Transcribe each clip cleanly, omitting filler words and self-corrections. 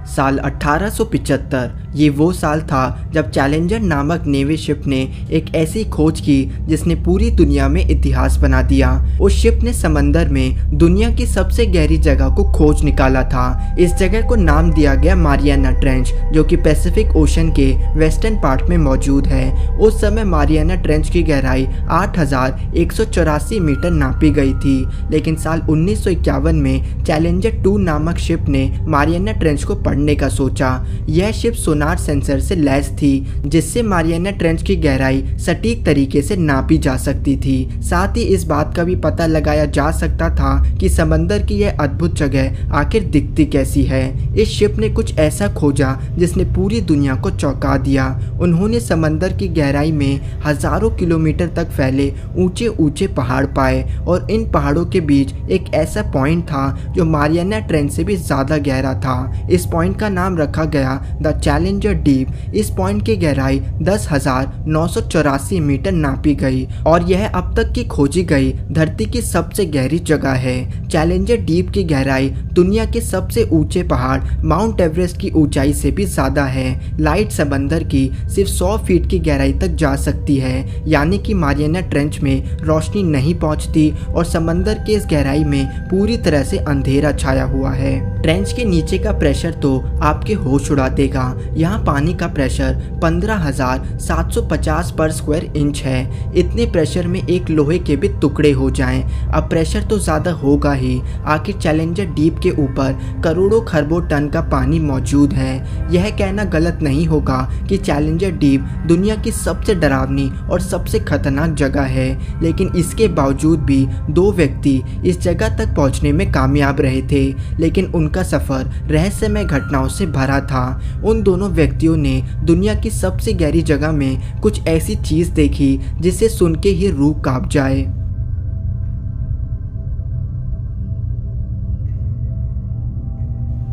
साल 1875 ये वो साल था जब चैलेंजर नामक नेवी शिप ने एक ऐसी खोज की जिसने पूरी दुनिया में इतिहास बना दिया। उस शिप ने समंदर में दुनिया की सबसे गहरी जगह को खोज निकाला था। इस जगह को नाम दिया गया मारियाना ट्रेंच, जो कि पैसिफिक ओशन के वेस्टर्न पार्ट में मौजूद है। उस समय मारियाना ट्रेंच की गहराई 8,184 मीटर नापी गई थी, लेकिन साल 1951 में चैलेंजर 2 नामक शिप ने मारियाना ट्रेंच को पढ़ने का सोचा। यह शिप सोनार सेंसर से लैस थी, जिससे मारियाना ट्रेंच की गहराई सटीक तरीके से नापी जा सकती थी। साथ ही इस बात का भी पता लगाया जा सकता था कि समंदर की यह अद्भुत जगह आखिर दिखती कैसी है। इस शिप ने कुछ ऐसा खोजा जिसने पूरी दुनिया को चौंका दिया। उन्होंने समंदर की गहराई में हजारों किलोमीटर तक फैले ऊंचे ऊंचे पहाड़ पाए और इन पहाड़ों के बीच एक ऐसा पॉइंट था जो मारियाना ट्रेंच से भी ज्यादा गहरा था। इस पॉइंट का नाम रखा गया द चैलेंजर डीप। इस पॉइंट की गहराई 10,984 मीटर नापी गई और यह अब तक की खोजी गई धरती की सबसे गहरी जगह है। चैलेंजर डीप की गहराई दुनिया के सबसे ऊंचे पहाड़ माउंट एवरेस्ट की ऊंचाई से भी ज्यादा है। लाइट समंदर की सिर्फ 100 फीट की गहराई तक जा सकती है, यानी कि मारियाना ट्रेंच में रोशनी नहीं पहुंचती और समंदर के इस गहराई में पूरी तरह से अंधेरा छाया हुआ है। ट्रेंच के नीचे का प्रेशर तो आपके होश उड़ा देगा। यहाँ पानी का प्रेशर 15,750 पर स्क्वायर इंच है। इतने प्रेशर में एक लोहे के भी टुकड़े हो जाएं। अब प्रेशर तो ज्यादा होगा ही, आखिर चैलेंजर डीप के ऊपर करोड़ों खरबों टन का पानी मौजूद है। यह कहना गलत नहीं होगा कि चैलेंजर डीप दुनिया की सबसे डरावनी और सबसे खतरनाक जगह है, लेकिन इसके बावजूद भी 2 व्यक्ति इस जगह तक पहुंचने में कामयाब रहे थे। लेकिन उनका सफर रहस्यमय घटनाओं से भरा था। उन दोनों व्यक्तियों ने दुनिया की सबसे गहरी जगह में कुछ ऐसी चीज देखी जिसे सुन के ही रूह कांप जाए।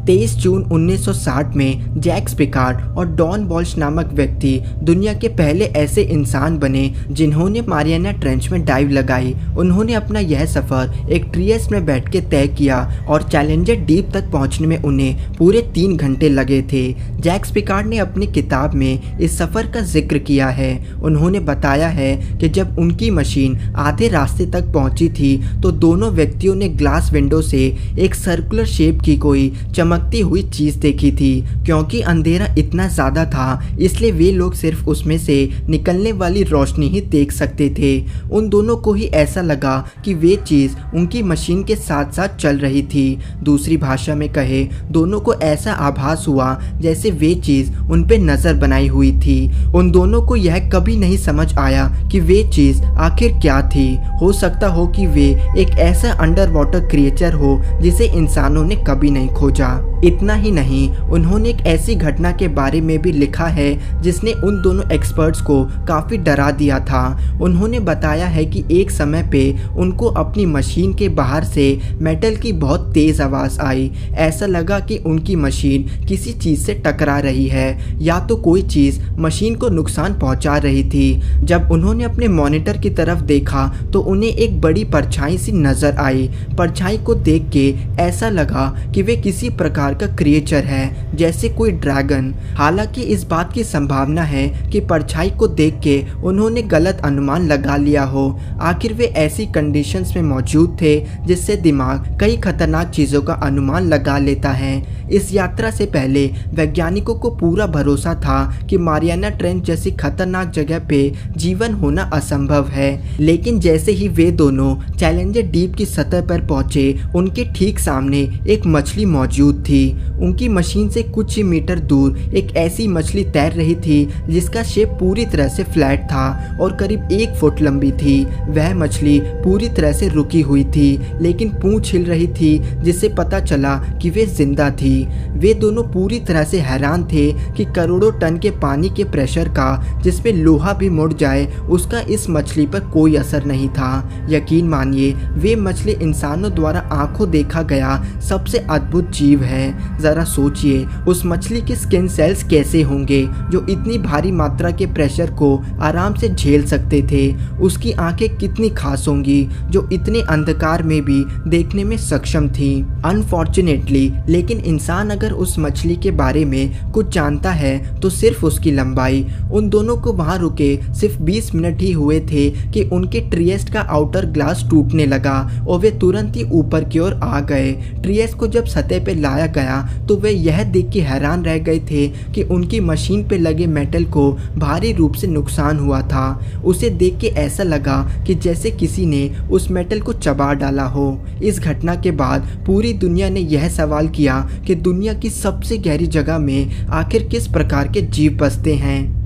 23 जून 1960 में जैक्स पिकार्ड और डॉन वॉल्श नामक व्यक्ति दुनिया के पहले ऐसे इंसान बने जिन्होंने मारियाना ट्रेंच में डाइव लगाई। उन्होंने अपना यह सफर एक ट्रियस में बैठ के तय किया और चैलेंजर डीप तक पहुंचने में उन्हें पूरे 3 घंटे लगे थे। जैक्स पिकार्ड ने अपनी किताब में इस सफर का जिक्र किया है। उन्होंने बताया है कि जब उनकी मशीन आधे रास्ते तक पहुंची थी तो दोनों व्यक्तियों ने ग्लास विंडो से एक सर्कुलर शेप की कोई चमकती हुई चीज देखी थी। क्योंकि अंधेरा इतना ज्यादा था, इसलिए वे लोग सिर्फ उसमें से निकलने वाली रोशनी ही देख सकते थे। उन दोनों को ही ऐसा लगा कि वे चीज उनकी मशीन के साथ साथ चल रही थी। दूसरी भाषा में कहे, दोनों को ऐसा आभास हुआ जैसे वे चीज उन पे नजर बनाई हुई थी। उन दोनों को यह कभी नहीं समझ आया कि वे चीज आखिर क्या थी। हो सकता हो कि वे एक ऐसा अंडर वाटर क्रिएचर हो जिसे इंसानों ने कभी नहीं खोजा। इतना ही नहीं, उन्होंने एक ऐसी घटना के बारे में भी लिखा है जिसने उन दोनों एक्सपर्ट्स को काफी डरा दिया था। उन्होंने बताया है कि एक समय पे उनको अपनी मशीन के बाहर से मेटल की बहुत तेज आवाज आई। ऐसा लगा कि उनकी मशीन किसी चीज से टकरा रही है या तो कोई चीज मशीन को नुकसान पहुंचा रही थी। जब उन्होंने अपने मॉनिटर की तरफ देखा तो उन्हें एक बड़ी परछाई सी नजर आई। परछाई को देख के ऐसा लगा कि वे किसी प्रकार का क्रिएचर है, जैसे कोई ड्रैगन। हालांकि इस बात की संभावना है कि परछाई को देख के उन्होंने गलत अनुमान लगा लिया हो। आखिर वे ऐसी कंडीशंस में मौजूद थे जिससे दिमाग कई खतरनाक चीजों का अनुमान लगा लेता है। इस यात्रा से पहले वैज्ञानिकों को पूरा भरोसा था कि मारियाना ट्रेंच जैसी खतरनाक जगह पे जीवन होना असंभव है। लेकिन जैसे ही वे दोनों चैलेंजर डीप की सतह पर पहुंचे, उनके ठीक सामने एक मछली मौजूद थी। उनकी मशीन से कुछ ही मीटर दूर एक ऐसी मछली तैर रही थी जिसका शेप पूरी तरह से फ्लैट था और करीब 1 फुट लंबी थी। वह मछली पूरी तरह से रुकी हुई थी, लेकिन पूंछ हिल रही थी, जिससे पता चला कि वे जिंदा थी। वे दोनों पूरी तरह से हैरान थे कि करोड़ों टन के पानी के प्रेशर का, जिसमें लोहा भी मुड़ जाए, उसका इस मछली पर कोई असर नहीं था। यकीन मानिए, वे मछली इंसानों द्वारा आंखों देखा गया सबसे अद्भुत जीव है। ज़रा सोचिए उस मछली के स्किन सेल्स कैसे होंगे जो इतनी भारी मात्रा के प्रेशर को आराम से झेल सकते थे। उसकी आंखें कितनी खास होंगी जो इतने अंधकार में भी देखने में सक्षम थी। अनफॉर्चुनेटली लेकिन इंसान अगर उस मछली के बारे में कुछ जानता है तो सिर्फ उसकी लंबाई। उन दोनों को वहां रुके सिर्फ 20 मिनट ही हुए थे कि उनके ट्रिएस्ट का आउटर ग्लास टूटने लगा और वे तुरंत ही ऊपर की ओर आ गए। ट्रिएस्ट को जब सतह पे लाया गया तो वे यह देख के हैरान रह गए थे कि उनकी मशीन पे लगे मेटल को भारी रूप से नुकसान हुआ था। उसे देख के ऐसा लगा कि जैसे किसी ने उस मेटल को चबा डाला हो। इस घटना के बाद पूरी दुनिया ने यह सवाल किया कि दुनिया की सबसे गहरी जगह में आखिर किस प्रकार के जीव बसते हैं।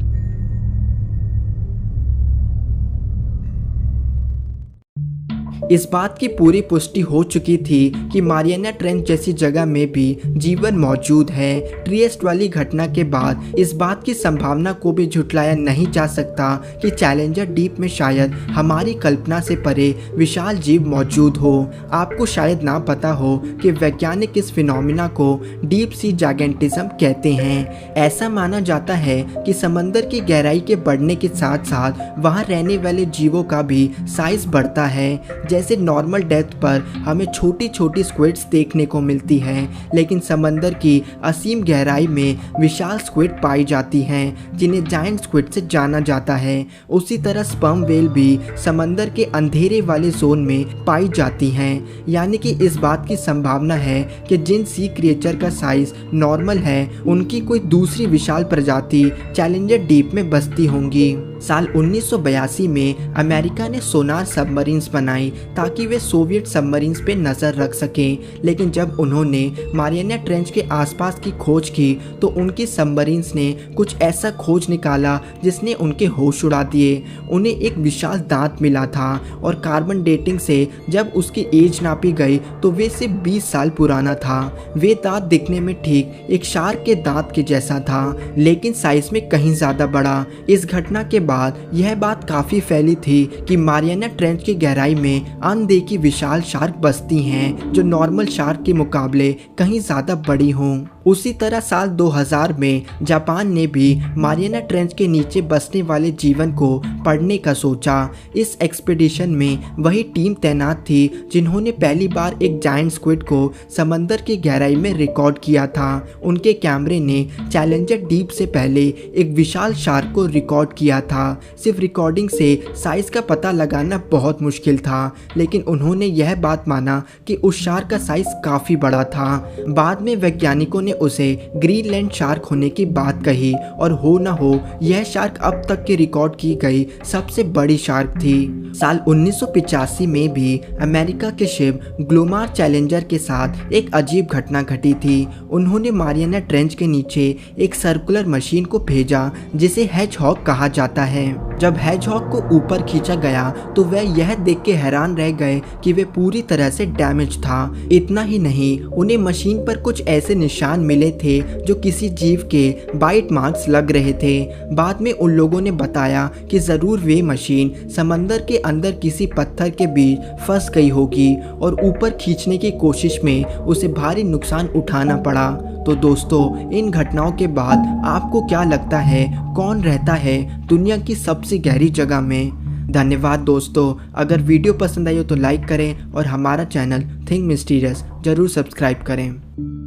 इस बात की पूरी पुष्टि हो चुकी थी कि मारियाना ट्रेंच जैसी जगह में भी जीवन मौजूद है। ट्रिएस्ट वाली घटना के बाद इस बात की संभावना को भी झुटलाया नहीं जा सकता कि चैलेंजर डीप में शायद हमारी कल्पना से परे विशाल जीव मौजूद हो। आपको शायद ना पता हो कि वैज्ञानिक इस फिनोमिना को डीप सी जाइगेंटिज्म कहते हैं। ऐसा माना जाता है कि समंदर की गहराई के बढ़ने के साथ साथ वहाँ रहने वाले जीवों का भी साइज बढ़ता है। जैसे नॉर्मल डेप्थ पर हमें छोटी छोटी स्क्विड्स देखने को मिलती हैं, लेकिन समंदर की असीम गहराई में विशाल स्क्विड पाई जाती हैं जिन्हें जायंट स्क्विड से जाना जाता है। उसी तरह स्पर्म व्हेल भी समंदर के अंधेरे वाले जोन में पाई जाती हैं। यानी कि इस बात की संभावना है कि जिन सी क्रिएचर का साइज नॉर्मल है उनकी कोई दूसरी विशाल प्रजाति चैलेंजर डीप में बसती होंगी। साल 1982 में अमेरिका ने सोनार सबमरीन्स बनाई ताकि वे सोवियत सबमरीन्स पे नज़र रख सकें, लेकिन जब उन्होंने मारियाना ट्रेंच के आसपास की खोज की तो उनकी सबमरीन्स ने कुछ ऐसा खोज निकाला जिसने उनके होश उड़ा दिए। उन्हें एक विशाल दांत मिला था और कार्बन डेटिंग से जब उसकी एज नापी गई तो वे सिर्फ 20 साल पुराना था। वे दांत दिखने में ठीक एक शार्क के दांत के जैसा था, लेकिन साइज में कहीं ज़्यादा बड़ा। इस घटना के बाद यह बात काफी फैली थी कि मारियाना ट्रेंच की गहराई में अनदेखी विशाल शार्क बसती हैं जो नॉर्मल शार्क के मुकाबले कहीं ज्यादा बड़ी हों। उसी तरह साल 2000 में जापान ने भी मारियाना ट्रेंच के नीचे बसने वाले जीवन को पढ़ने का सोचा। इस एक्सपीडिशन में वही टीम तैनात थी जिन्होंने पहली बार एक जायंट स्क्विड को समंदर की गहराई में रिकॉर्ड किया था। उनके कैमरे ने चैलेंजर डीप से पहले एक विशाल शार्क को रिकॉर्ड किया था। सिर्फ रिकॉर्डिंग से साइज का पता लगाना बहुत मुश्किल था, लेकिन उन्होंने यह बात माना कि उस शार्क का साइज काफी बड़ा था। बाद में वैज्ञानिकों ने उसे ग्रीनलैंड शार्क होने की बात कही और हो ना हो यह शार्क अब तक की रिकॉर्ड की गई सबसे बड़ी शार्क थी। साल 1985 में भी अमेरिका के शिप ग्लोमार चैलेंजर के साथ एक अजीब घटना घटी थी। उन्होंने मारियाना ट्रेंच के नीचे एक सर्कुलर मशीन को भेजा जिसे हेजहॉग कहा जाता है। जब हेजहॉग को ऊपर खींचा गया तो वह यह देख के हैरान रह गए कि वे पूरी तरह से डैमेज था। इतना ही नहीं, उन्हें मशीन पर कुछ ऐसे निशान मिले थे जो किसी जीव के बाइट मार्क्स लग रहे थे। बाद में उन लोगों ने बताया कि जरूर वे मशीन समंदर के अंदर किसी पत्थर के बीच फंस गई होगी और ऊपर खींचने की कोशिश में उसे भारी नुकसान उठाना पड़ा। तो दोस्तों, इन घटनाओं के बाद आपको क्या लगता है कौन रहता है दुनिया की सबसे गहरी जगह में? धन्यवाद दोस्तों। अगर वीडियो पसंद आई हो तो लाइक करें और हमारा चैनल थिंक मिस्टीरियस जरूर सब्सक्राइब करें।